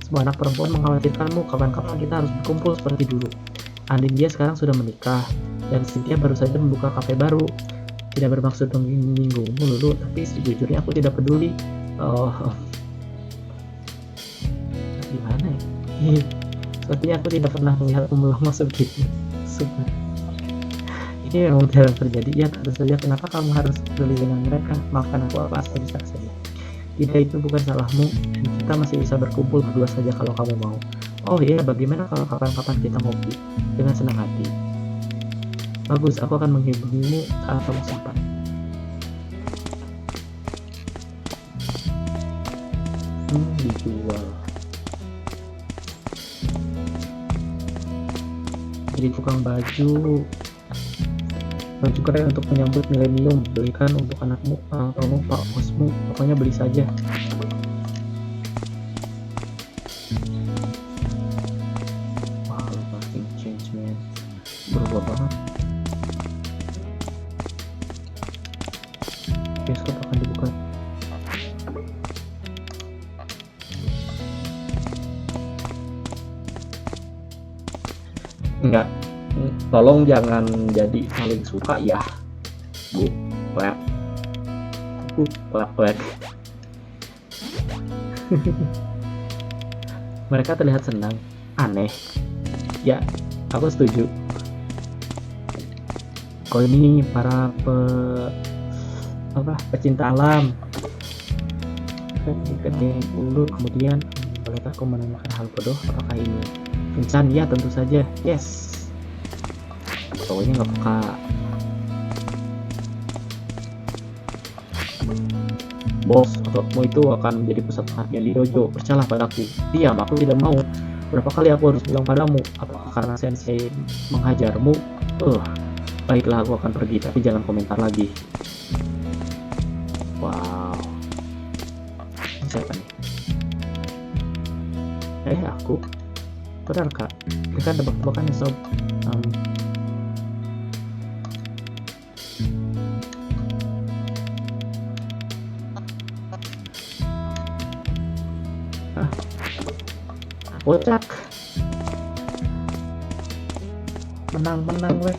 Semua anak perempuan mengkhawatirkanmu, kapan-kapan kita harus berkumpul seperti dulu. Andin dia sekarang sudah menikah, dan Cynthia baru saja membuka kafe baru. Tidak bermaksud menyinggungmu Lulu, tapi sejujurnya aku tidak peduli. Oh, gimana ya? Sepertinya aku tidak pernah melihatmu melongo seperti itu. Ini memang jarang terjadi. Ya, tentu saja, kenapa kamu harus peduli dengan mereka? Maafkan aku, apa bisa saja. Tidak, itu bukan salahmu. Kita masih bisa berkumpul berdua saja kalau kamu mau. Oh iya, bagaimana kalau kapan-kapan kita ngopi? Dengan senang hati. Bagus, aku akan menghubungimu saat kamu sempat. Dijual. Jadi tukang baju keren untuk menyambut milenium. Belikan untuk anakmu, kamu, pak bosmu, pokoknya beli saja. Wow, nothing change, man. Berubah banget. Bioskop akan dibuka. Enggak, tolong jangan jadi saling suka ya, Bu. Plek. Mereka terlihat senang. Aneh. Ya, aku setuju. Kalau ini para pecinta alam. Ketik dulu, kemudian boleh aku menanyakan hal bodoh, apakah ini Vincent? Ya, tentu saja. Yes. Pokoknya nggak peka. Bos, ototmu itu akan menjadi pusat perhatian di dojo. Percayalah padaku. Diam, aku tidak mau. Berapa kali aku harus bilang padamu? Apakah karena sensei menghajarmu? Baiklah, aku akan pergi, tapi jangan komentar lagi. Wow. siapa nih? Aku? Benar kak? Ini kan tebak-tebakan ya sob. Kocak. Menang weh.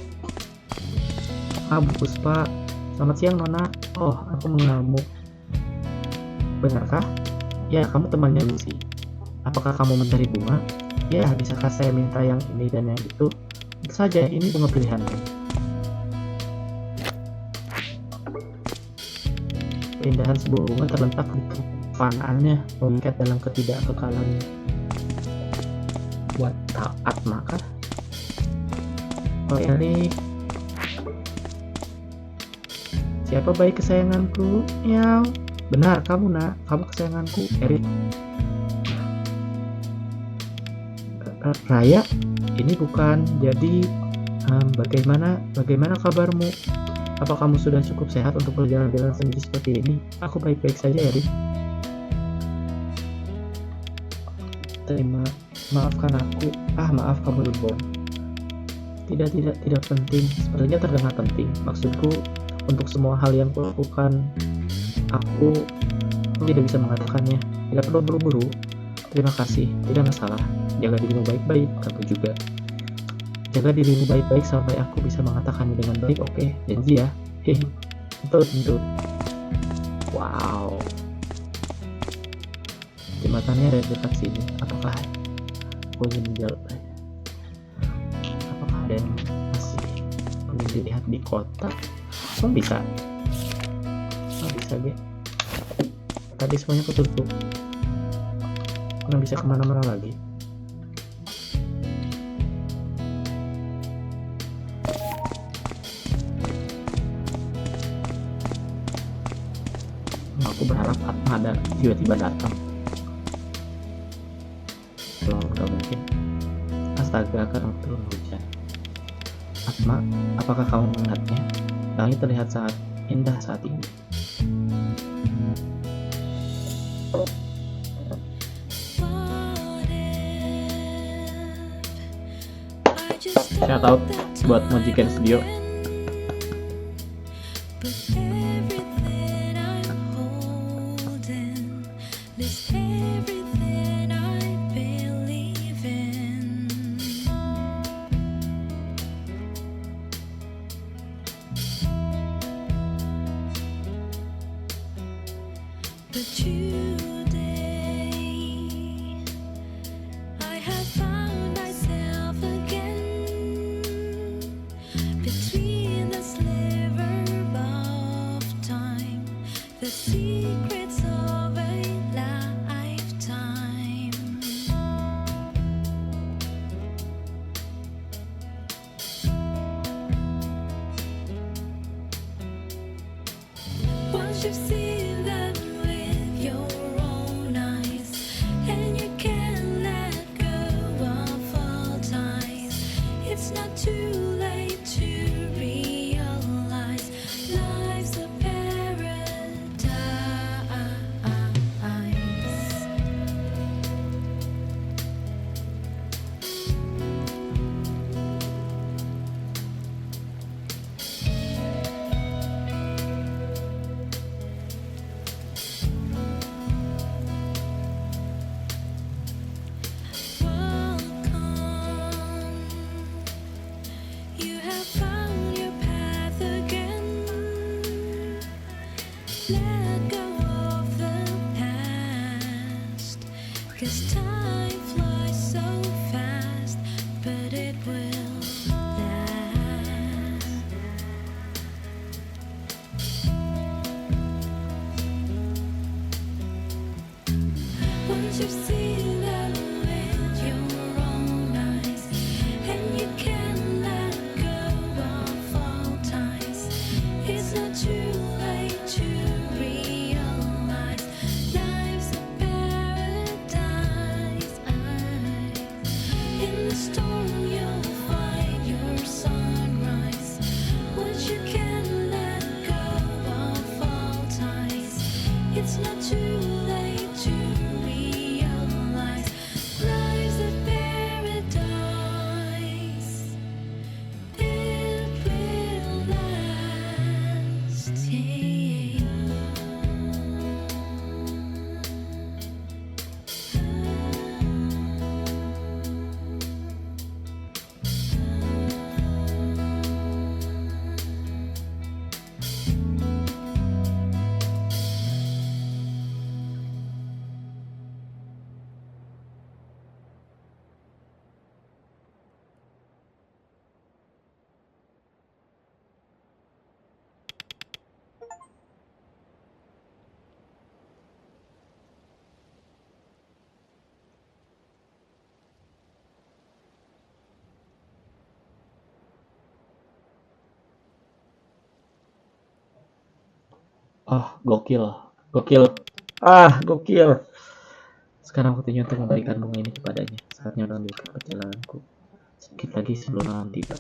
Bu Puspa. Selamat siang Nona. Oh, aku mengenalmu. Benarkah? Ya, kamu temannya Lucy. Apakah kamu mencari bunga? Ya, bisakah saya minta yang ini dan yang itu? Tentu saja, ini bunga pilihanmu. Keindahan sebuah bunga terletak di kepanaannya, mengikat dalam ketidakkekalannya. Buat taat maka? Oh Erik, siapa bayi kesayanganku? Miau. Benar, kamu nak, kamu kesayanganku, Erik. Raya, ini bukan. Jadi, bagaimana kabarmu? Apa kamu sudah cukup sehat untuk berjalan-jalan sendiri seperti ini? Aku baik-baik saja, Erik. Maafkan aku. Maaf, kamu Reborn. Tidak penting. Sepertinya terdengar penting. Maksudku, untuk semua hal yang kulakukan, aku tidak bisa mengatakannya. Tidak perlu buru-buru. Terima kasih. Tidak masalah. Jaga dirimu baik-baik. Kamu juga. Jaga dirimu baik-baik sampai aku bisa mengatakannya dengan baik. Oke, janji ya. Tentu. Wow. Jembatannya ada dekat sini. Apakah aku ingin menjawab? Apakah ada yang masih ingin dilihat di kota? Bisa. Bisa deh. Tadi semuanya ketutup. Nggak bisa kemana-mana lagi. Aku berharap Atma ada tiba-tiba datang. Nggak mungkin. Astaga, akan turun hujan. Atma, apakah kamu melihatnya? Langit terlihat sangat indah saat ini. Shout out buat Mojiken Studio. You've seen them with your own eyes, and you can't let go of all ties. It's not too late to realize life's a paradise. Let go of the past, 'cause time flies so fast, but it will last. Once you've seen them with your own eyes, and you can let go of all ties, it's not too late to realize life's a paradise. In the storm you'll find your sunrise. Once you can let go of all ties, it's not too late to Gokil. Gokil. Sekarang waktunya untuk memberikan bunga ini kepadanya. Saatnya melanjutkan perjalananku. Sedikit lagi sebelum malam tiba.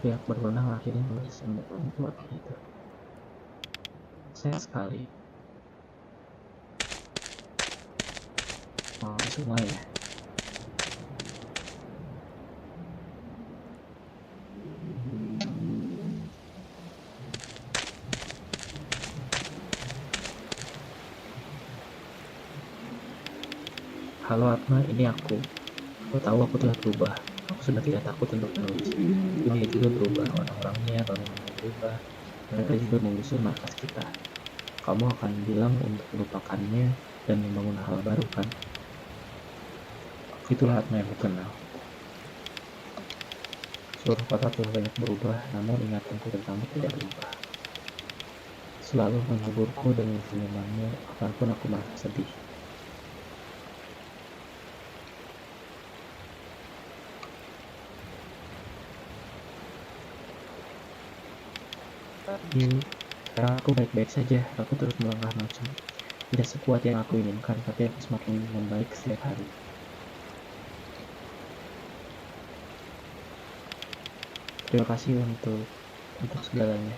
Pihak berwenang akhirnya bisa membuat itu. Sayang sekali. Semua ya. Halo Atma, ini aku. Aku tahu aku telah berubah. Aku sudah tidak takut untuk menulis. Dunia juga berubah, orang-orangnya berubah. Mereka juga menggusur markas kita. Kamu akan bilang untuk melupakannya dan membangun hal baru kan? Itulah Atma yang aku kenal. Seluruh kota telah banyak berubah, namun ingatanku tentangmu tidak berubah. Selalu menghiburku dengan senyumanmu, apapun aku merasa sedih. Tapi sekarang aku baik-baik saja. Aku terus melangkah maju. Tidak sekuat yang aku inginkan, tapi aku semakin membaik setiap hari. Terima kasih untuk segalanya.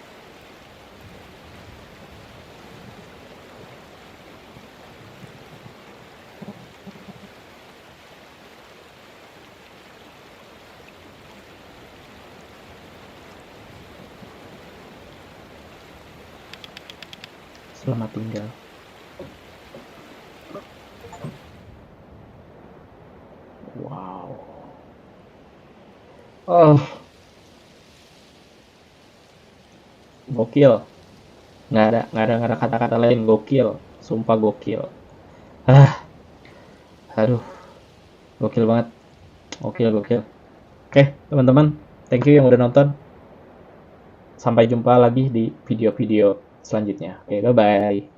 Selamat tinggal. Wow. Gokil. Nggak ada kata-kata lain. Gokil. Sumpah gokil. Aduh. Gokil banget. Gokil. Oke, teman-teman. Thank you yang udah nonton. Sampai jumpa lagi di video-video selanjutnya. Oke, bye-bye.